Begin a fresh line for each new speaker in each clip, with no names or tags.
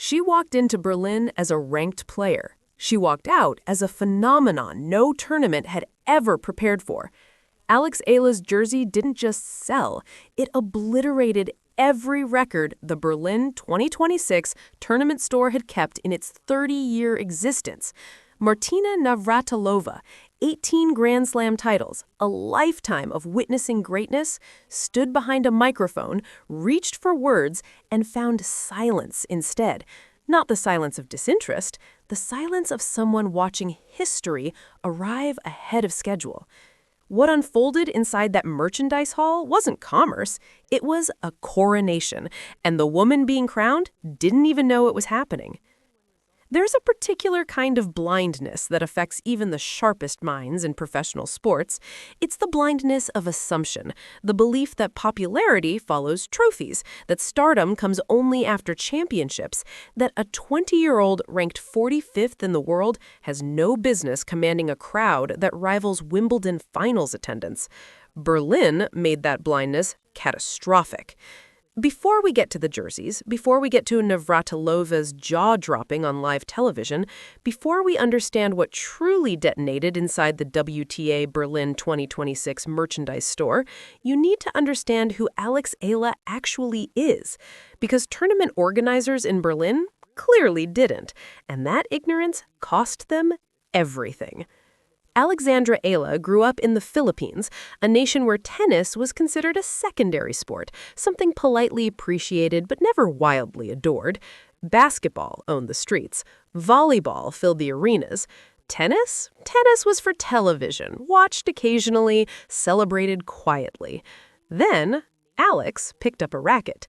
She walked into Berlin as a ranked player. She walked out as a phenomenon no tournament had ever prepared for. Alex Eala's jersey didn't just sell, it obliterated every record the Berlin 2026 tournament store had kept in its 30-year existence. Martina Navratilova, 18 Grand Slam titles, a lifetime of witnessing greatness, stood behind a microphone, reached for words, and found silence instead. Not the silence of disinterest, the silence of someone watching history arrive ahead of schedule. What unfolded inside that merchandise hall wasn't commerce, it was a coronation, and the woman being crowned didn't even know it was happening. There's a particular kind of blindness that affects even the sharpest minds in professional sports. It's the blindness of assumption, the belief that popularity follows trophies, that stardom comes only after championships, that a 20-year-old ranked 45th in the world has no business commanding a crowd that rivals Wimbledon finals attendance. Berlin made that blindness catastrophic. Before we get to the jerseys, before we get to Navratilova's jaw-dropping on live television, before we understand what truly detonated inside the WTA Berlin 2026 merchandise store, you need to understand who Alex Eala actually is. Because tournament organizers in Berlin clearly didn't, and that ignorance cost them everything. Alexandra Eala grew up in the Philippines, a nation where tennis was considered a secondary sport, something politely appreciated but never wildly adored. Basketball owned the streets. Volleyball filled the arenas. Tennis? Tennis was for television, watched occasionally, celebrated quietly. Then, Alex picked up a racket.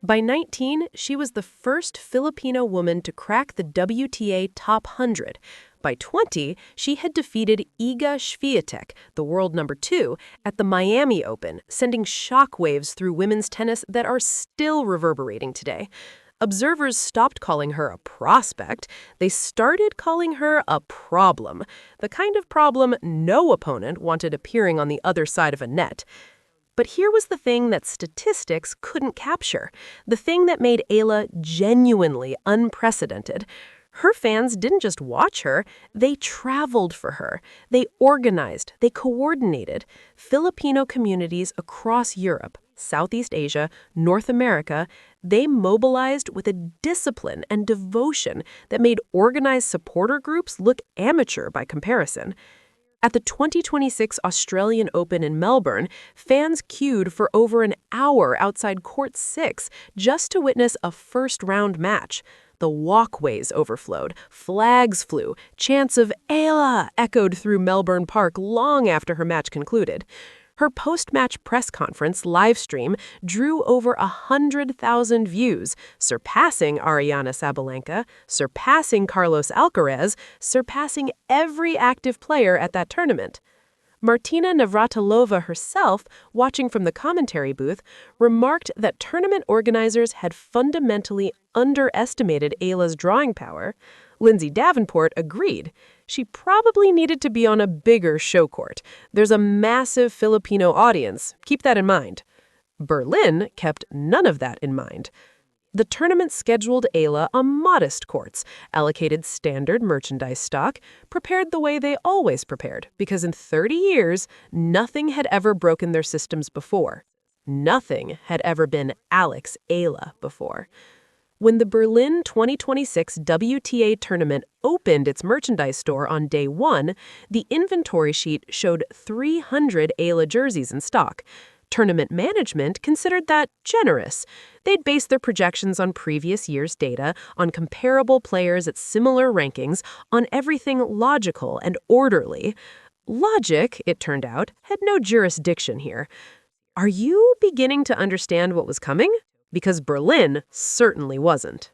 By 19, she was the first Filipino woman to crack the WTA top 100. By 20, she had defeated Iga Swiatek, the world number 2, at the Miami Open, sending shockwaves through women's tennis that are still reverberating today. Observers stopped calling her a prospect. They started calling her a problem, the kind of problem no opponent wanted appearing on the other side of a net. But here was the thing that statistics couldn't capture, the thing that made Eala genuinely unprecedented. Her fans didn't just watch her, they traveled for her. They organized, they coordinated. Filipino communities across Europe, Southeast Asia, North America, they mobilized with a discipline and devotion that made organized supporter groups look amateur by comparison. At the 2026 Australian Open in Melbourne, fans queued for over an hour outside Court 6 just to witness a first-round match. The walkways overflowed, flags flew, chants of "Eala" echoed through Melbourne Park long after her match concluded. Her post-match press conference live stream drew over 100,000 views, surpassing Ariana Sabalenka, surpassing Carlos Alcaraz, surpassing every active player at that tournament. Martina Navratilova herself, watching from the commentary booth, remarked that tournament organizers had fundamentally underestimated Eala's drawing power. Lindsay Davenport agreed. She probably needed to be on a bigger show court. There's a massive Filipino audience. Keep that in mind. Berlin kept none of that in mind. The tournament scheduled Eala on modest courts, allocated standard merchandise stock, prepared the way they always prepared, because in 30 years, nothing had ever broken their systems before. Nothing had ever been Alex Eala before. When the Berlin 2026 WTA tournament opened its merchandise store on day 1, the inventory sheet showed 300 Eala jerseys in stock. Tournament management considered that generous. They'd based their projections on previous year's data, on comparable players at similar rankings, on everything logical and orderly. Logic, it turned out, had no jurisdiction here. Are you beginning to understand what was coming? Because Berlin certainly wasn't.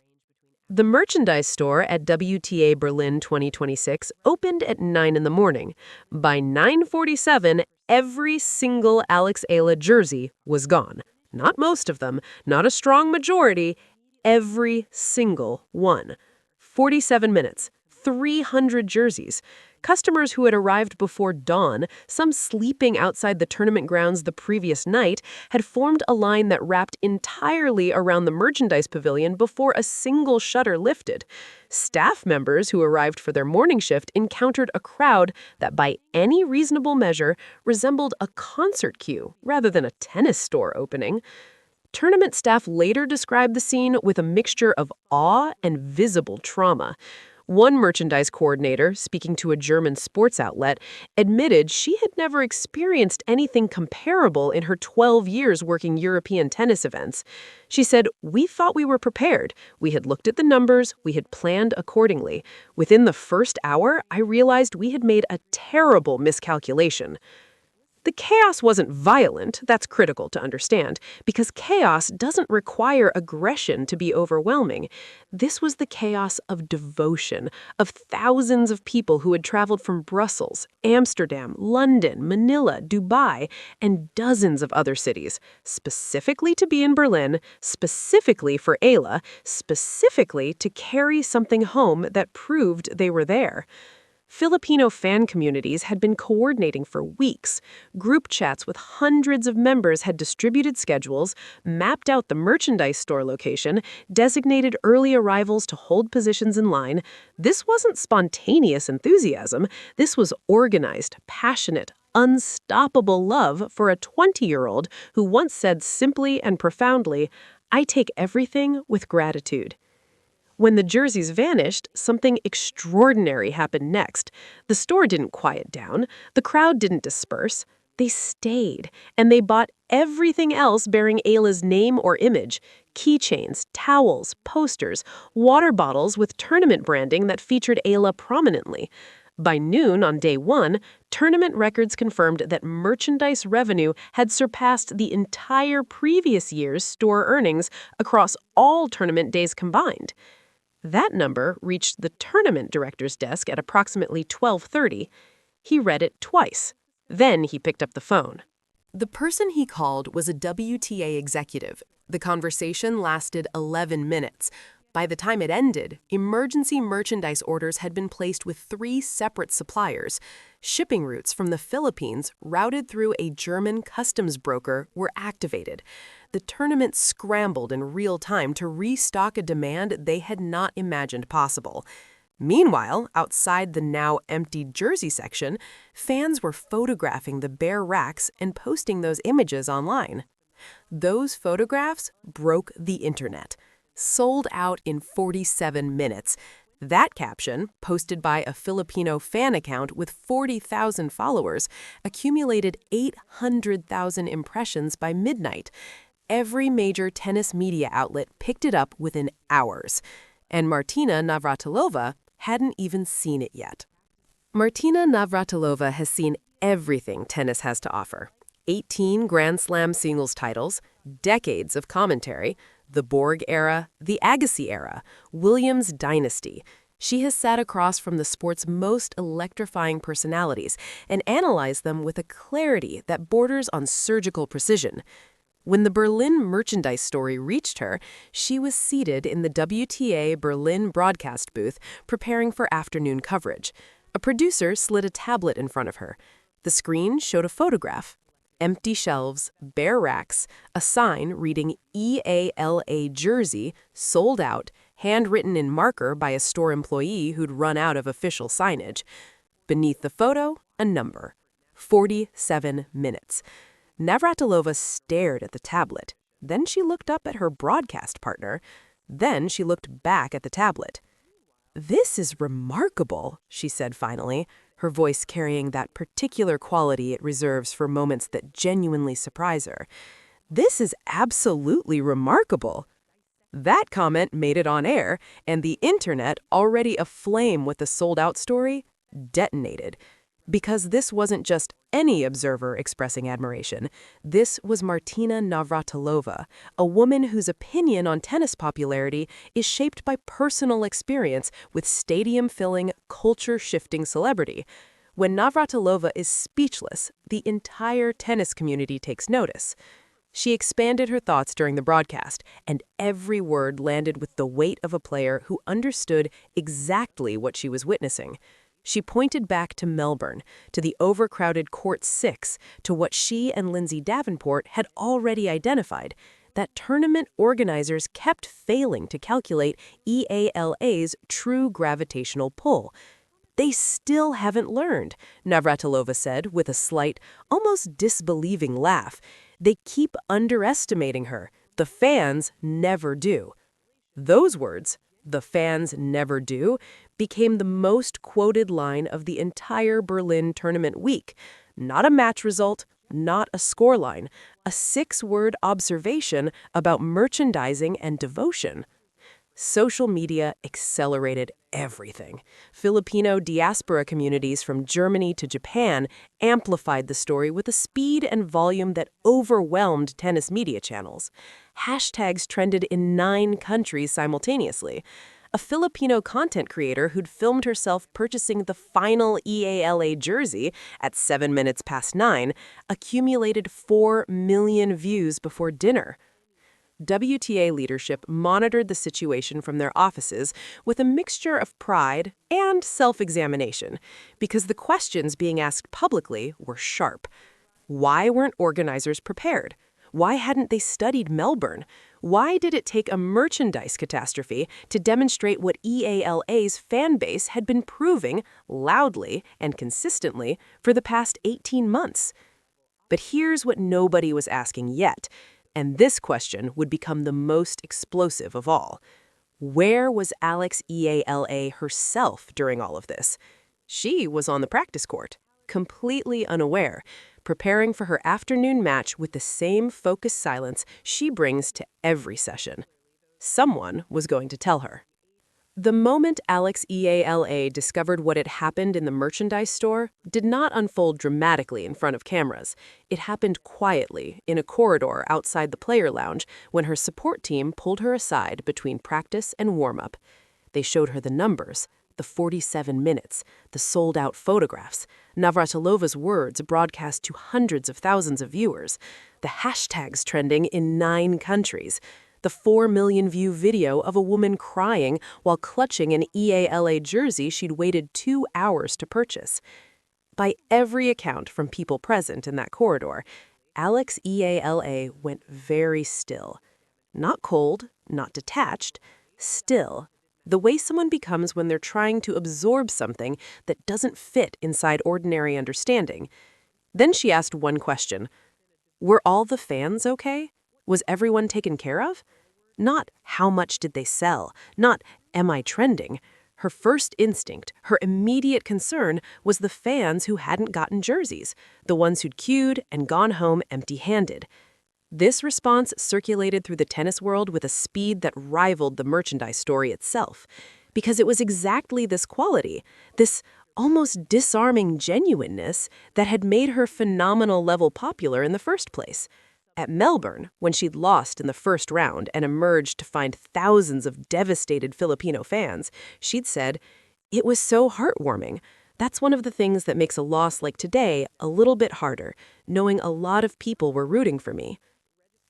The merchandise store at WTA Berlin 2026 opened at 9 in the morning. By 9:47, every single Alex Eala jersey was gone. Not most of them, not a strong majority, every single one. 47 minutes, 300 jerseys. Customers who had arrived before dawn, some sleeping outside the tournament grounds the previous night, had formed a line that wrapped entirely around the merchandise pavilion before a single shutter lifted. Staff members who arrived for their morning shift encountered a crowd that, by any reasonable measure, resembled a concert queue rather than a tennis store opening. Tournament staff later described the scene with a mixture of awe and visible trauma. One merchandise coordinator, speaking to a German sports outlet, admitted she had never experienced anything comparable in her 12 years working European tennis events. She said, "We thought we were prepared. We had looked at the numbers. We had planned accordingly. Within the first hour, I realized we had made a terrible miscalculation." The chaos wasn't violent, that's critical to understand, because chaos doesn't require aggression to be overwhelming. This was the chaos of devotion, of thousands of people who had traveled from Brussels, Amsterdam, London, Manila, Dubai, and dozens of other cities, specifically to be in Berlin, specifically for Eala, specifically to carry something home that proved they were there. Filipino fan communities had been coordinating for weeks. Group chats with hundreds of members had distributed schedules, mapped out the merchandise store location, designated early arrivals to hold positions in line. This wasn't spontaneous enthusiasm. This was organized, passionate, unstoppable love for a 20-year-old who once said simply and profoundly, "I take everything with gratitude." When the jerseys vanished, something extraordinary happened next. The store didn't quiet down. The crowd didn't disperse. They stayed, and they bought everything else bearing Eala's name or image: keychains, towels, posters, water bottles with tournament branding that featured Eala prominently. By noon on day one, tournament records confirmed that merchandise revenue had surpassed the entire previous year's store earnings across all tournament days combined. That number reached the tournament director's desk at approximately 12:30. He read it twice. Then he picked up the phone. The person he called was a WTA executive. The conversation lasted 11 minutes. By the time it ended, emergency merchandise orders had been placed with 3 separate suppliers. Shipping routes from the Philippines, routed through a German customs broker, were activated. The tournament scrambled in real time to restock a demand they had not imagined possible. Meanwhile, outside the now empty jersey section, fans were photographing the bare racks and posting those images online. Those photographs broke the internet. Sold out in 47 minutes. That caption, posted by a Filipino fan account with 40,000 followers, accumulated 800,000 impressions by midnight. Every major tennis media outlet picked it up within hours. And Martina Navratilova hadn't even seen it yet. Martina Navratilova has seen everything tennis has to offer. 18 Grand Slam singles titles, decades of commentary, the Borg era, the Agassi era, Williams dynasty. She has sat across from the sport's most electrifying personalities and analyzed them with a clarity that borders on surgical precision. When the Berlin merchandise story reached her, she was seated in the WTA Berlin broadcast booth preparing for afternoon coverage. A producer slid a tablet in front of her. The screen showed a photograph. Empty shelves, bare racks, a sign reading EALA jersey, sold out, handwritten in marker by a store employee who'd run out of official signage. Beneath the photo, a number: 47 minutes. Navratilova stared at the tablet. Then she looked up at her broadcast partner. Then she looked back at the tablet. "This is remarkable," she said finally, her voice carrying that particular quality it reserves for moments that genuinely surprise her. "This is absolutely remarkable." That comment made it on air, and the internet, already aflame with the sold-out story, detonated. Because this wasn't just any observer expressing admiration. This was Martina Navratilova, a woman whose opinion on tennis popularity is shaped by personal experience with stadium-filling, culture-shifting celebrity. When Navratilova is speechless, the entire tennis community takes notice. She expanded her thoughts during the broadcast, and every word landed with the weight of a player who understood exactly what she was witnessing. She pointed back to Melbourne, to the overcrowded Court 6, to what she and Lindsay Davenport had already identified, that tournament organizers kept failing to calculate EALA's true gravitational pull. They still haven't learned, Navratilova said with a slight, almost disbelieving laugh. They keep underestimating her. The fans never do. Those words, "the fans never do," became the most quoted line of the entire Berlin tournament week. Not a match result, not a scoreline, a 6-word observation about merchandising and devotion. Social media accelerated everything. Filipino diaspora communities from Germany to Japan amplified the story with a speed and volume that overwhelmed tennis media channels. Hashtags trended in 9 countries simultaneously. A Filipino content creator who'd filmed herself purchasing the final EALA jersey at 7 minutes past 9 accumulated 4 million views before dinner. WTA leadership monitored the situation from their offices with a mixture of pride and self-examination, because the questions being asked publicly were sharp. Why weren't organizers prepared? Why hadn't they studied Melbourne? Why did it take a merchandise catastrophe to demonstrate what EALA's fan base had been proving loudly and consistently for the past 18 months? But here's what nobody was asking yet. And this question would become the most explosive of all. Where was Alex Eala herself during all of this? She was on the practice court, completely unaware, preparing for her afternoon match with the same focused silence she brings to every session. Someone was going to tell her. The moment Alex Eala discovered what had happened in the merchandise store did not unfold dramatically in front of cameras. It happened quietly in a corridor outside the player lounge when her support team pulled her aside between practice and warm-up. They showed her the numbers, the 47 minutes, the sold-out photographs, Navratilova's words broadcast to hundreds of thousands of viewers, the hashtags trending in 9 countries, the 4 million view video of a woman crying while clutching an EALA jersey she'd waited 2 hours to purchase. By every account from people present in that corridor, Alex Eala went very still. Not cold, not detached, still. The way someone becomes when they're trying to absorb something that doesn't fit inside ordinary understanding. Then she asked one question. Were all the fans okay? Was everyone taken care of? Not how much did they sell, not am I trending. Her first instinct, her immediate concern was the fans who hadn't gotten jerseys, the ones who'd queued and gone home empty-handed. This response circulated through the tennis world with a speed that rivaled the merchandise story itself, because it was exactly this quality, this almost disarming genuineness that had made her phenomenal level popular in the first place. At Melbourne, when she'd lost in the first round and emerged to find thousands of devastated Filipino fans, she'd said, "It was so heartwarming. That's one of the things that makes a loss like today a little bit harder, knowing a lot of people were rooting for me."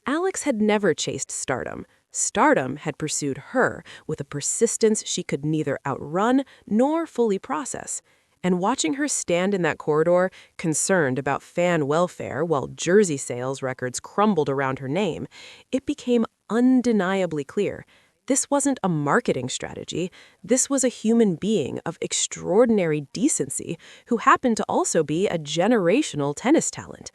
Alex had never chased stardom. Stardom had pursued her with a persistence she could neither outrun nor fully process. And watching her stand in that corridor, concerned about fan welfare while jersey sales records crumbled around her name, it became undeniably clear. This wasn't a marketing strategy. This was a human being of extraordinary decency who happened to also be a generational tennis talent.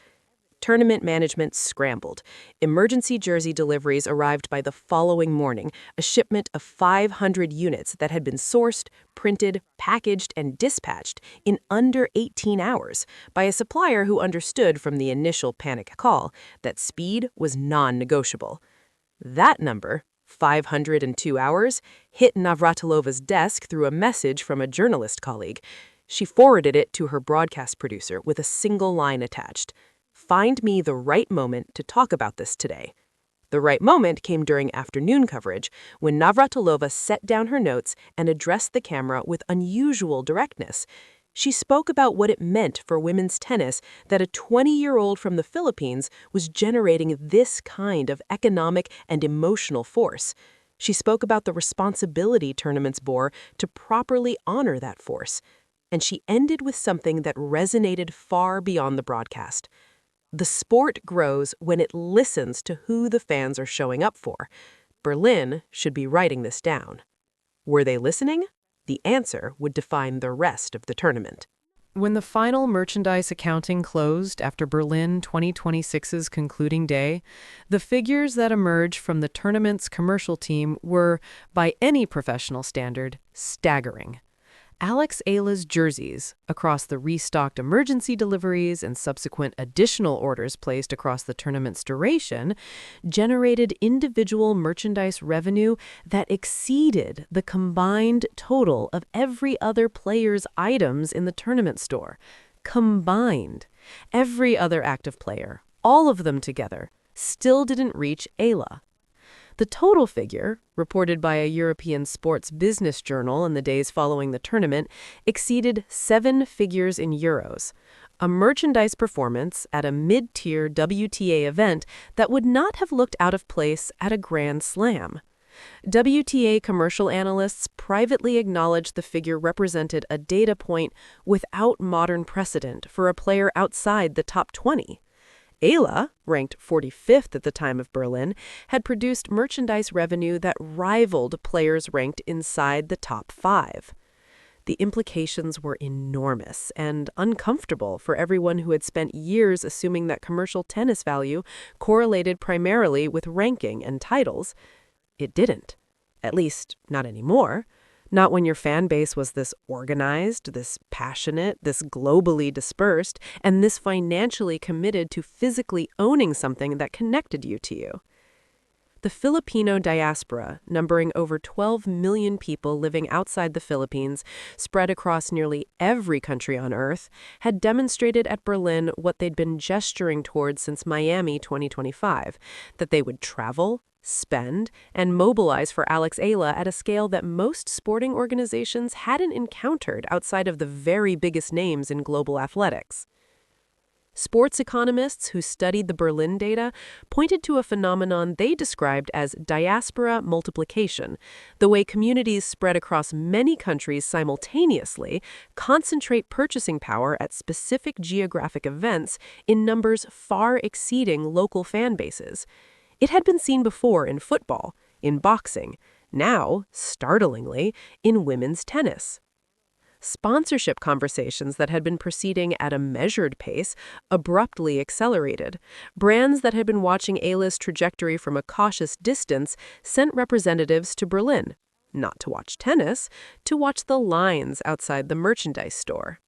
Tournament management scrambled. Emergency jersey deliveries arrived by the following morning, a shipment of 500 units that had been sourced, printed, packaged, and dispatched in under 18 hours by a supplier who understood from the initial panic call that speed was non-negotiable. That number, 502 hours, hit Navratilova's desk through a message from a journalist colleague. She forwarded it to her broadcast producer with a single line attached. "Find me the right moment to talk about this today." The right moment came during afternoon coverage, when Navratilova set down her notes and addressed the camera with unusual directness. She spoke about what it meant for women's tennis that a 20-year-old from the Philippines was generating this kind of economic and emotional force. She spoke about the responsibility tournaments bore to properly honor that force. And she ended with something that resonated far beyond the broadcast. The sport grows when it listens to who the fans are showing up for. Berlin should be writing this down. Were they listening? The answer would define the rest of the tournament. When the final merchandise accounting closed after Berlin 2026's concluding day, the figures that emerged from the tournament's commercial team were, by any professional standard, staggering. Alex Eala's jerseys, across the restocked emergency deliveries and subsequent additional orders placed across the tournament's duration, generated individual merchandise revenue that exceeded the combined total of every other player's items in the tournament store. Combined. Every other active player, all of them together, still didn't reach Eala. The total figure, reported by a European sports business journal in the days following the tournament, exceeded 7 figures in euros, a merchandise performance at a mid-tier WTA event that would not have looked out of place at a Grand Slam. WTA commercial analysts privately acknowledged the figure represented a data point without modern precedent for a player outside the top 20. Eala, ranked 45th at the time of Berlin, had produced merchandise revenue that rivaled players ranked inside the top 5. The implications were enormous and uncomfortable for everyone who had spent years assuming that commercial tennis value correlated primarily with ranking and titles. It didn't. At least, not anymore. Not when your fan base was this organized, this passionate, this globally dispersed, and this financially committed to physically owning something that connected you to you. The Filipino diaspora, numbering over 12 million people living outside the Philippines, spread across nearly every country on Earth, had demonstrated at Berlin what they'd been gesturing towards since Miami 2025, that they would travel, spend, and mobilize for Alex Eala at a scale that most sporting organizations hadn't encountered outside of the very biggest names in global athletics. Sports economists who studied the Berlin data pointed to a phenomenon they described as diaspora multiplication, the way communities spread across many countries simultaneously concentrate purchasing power at specific geographic events in numbers far exceeding local fan bases. It had been seen before in football, in boxing, now, startlingly, in women's tennis. Sponsorship conversations that had been proceeding at a measured pace abruptly accelerated. Brands that had been watching Eala's trajectory from a cautious distance sent representatives to Berlin, not to watch tennis, to watch the lines outside the merchandise store.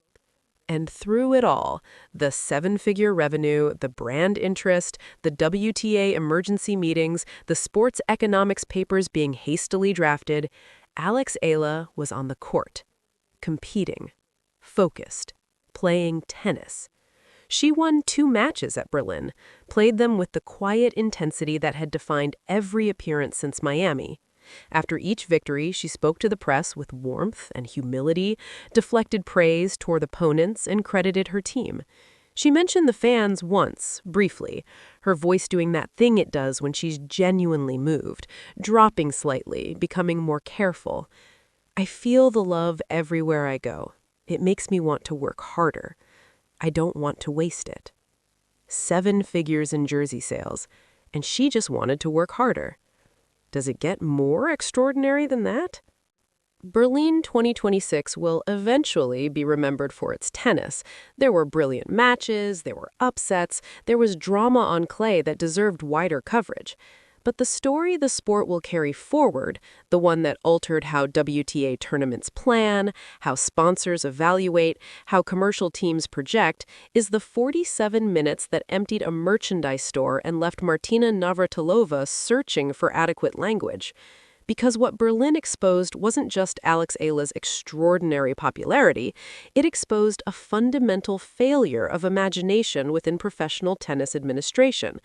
And through it all, the 7-figure revenue, the brand interest, the WTA emergency meetings, the sports economics papers being hastily drafted, Alex Eala was on the court, competing, focused, playing tennis. She won 2 matches at Berlin, played them with the quiet intensity that had defined every appearance since Miami. After each victory, she spoke to the press with warmth and humility, deflected praise toward opponents, and credited her team. She mentioned the fans once, briefly, her voice doing that thing it does when she's genuinely moved, dropping slightly, becoming more careful. I feel the love everywhere I go. It makes me want to work harder. I don't want to waste it. 7 figures in jersey sales, and she just wanted to work harder. Does it get more extraordinary than that? Berlin 2026 will eventually be remembered for its tennis. There were brilliant matches, there were upsets, there was drama on clay that deserved wider coverage. But the story the sport will carry forward, the one that altered how WTA tournaments plan, how sponsors evaluate, how commercial teams project, is the 47 minutes that emptied a merchandise store and left Martina Navratilova searching for adequate language. Because what Berlin exposed wasn't just Alex Eala's extraordinary popularity, it exposed a fundamental failure of imagination within professional tennis administration.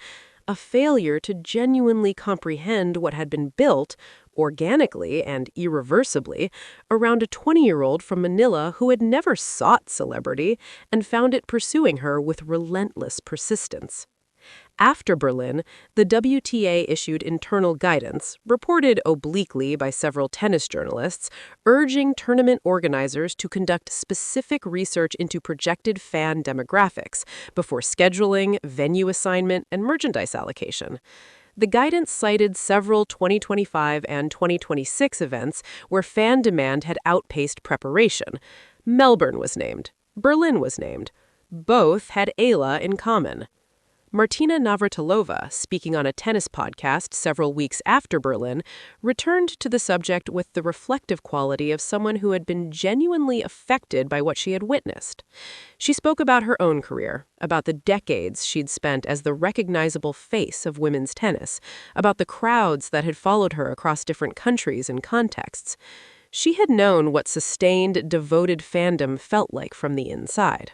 A failure to genuinely comprehend what had been built, organically and irreversibly, around a 20-year-old from Manila who had never sought celebrity and found it pursuing her with relentless persistence. After Berlin, the WTA issued internal guidance, reported obliquely by several tennis journalists, urging tournament organizers to conduct specific research into projected fan demographics before scheduling, venue assignment, and merchandise allocation. The guidance cited several 2025 and 2026 events where fan demand had outpaced preparation. Melbourne was named. Berlin was named. Both had Eala in common. Martina Navratilova, speaking on a tennis podcast several weeks after Berlin, returned to the subject with the reflective quality of someone who had been genuinely affected by what she had witnessed. She spoke about her own career, about the decades she'd spent as the recognizable face of women's tennis, about the crowds that had followed her across different countries and contexts. She had known what sustained, devoted fandom felt like from the inside.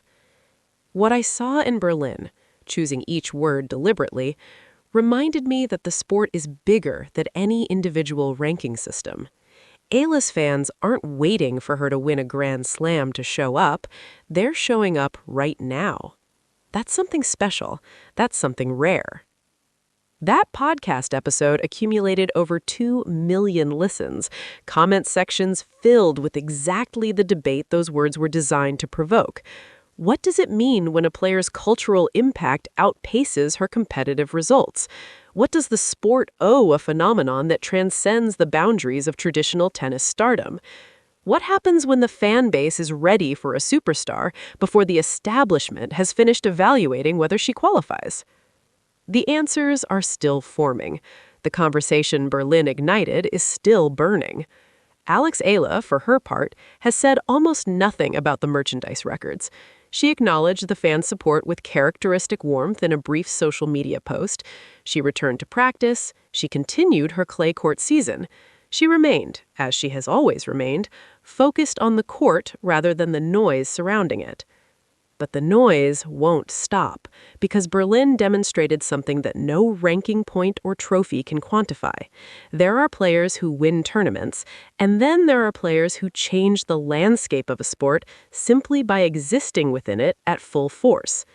What I saw in Berlin, choosing each word deliberately, reminded me that the sport is bigger than any individual ranking system. Eala's fans aren't waiting for her to win a Grand Slam to show up. They're showing up right now. That's something special. That's something rare. That podcast episode accumulated over 2 million listens, comment sections filled with exactly the debate those words were designed to provoke. What does it mean when a player's cultural impact outpaces her competitive results? What does the sport owe a phenomenon that transcends the boundaries of traditional tennis stardom? What happens when the fan base is ready for a superstar before the establishment has finished evaluating whether she qualifies? The answers are still forming. The conversation Berlin ignited is still burning. Alex Eala, for her part, has said almost nothing about the merchandise records. She acknowledged the fan support with characteristic warmth in a brief social media post. She returned to practice. She continued her clay court season. She remained, as she has always remained, focused on the court rather than the noise surrounding it. But the noise won't stop, because Berlin demonstrated something that no ranking point or trophy can quantify. There are players who win tournaments, and then there are players who change the landscape of a sport simply by existing within it at full force.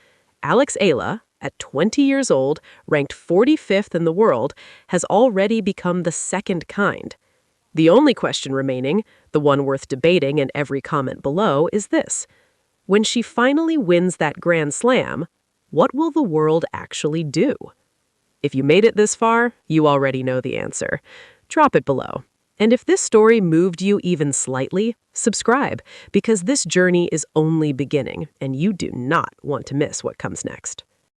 Alex Eala, at 20 years old, ranked 45th in the world, has already become the second kind. The only question remaining, the one worth debating in every comment below, is this. When she finally wins that Grand Slam, what will the world actually do? If you made it this far, you already know the answer. Drop it below. And if this story moved you even slightly, subscribe, because this journey is only beginning, and you do not want to miss what comes next.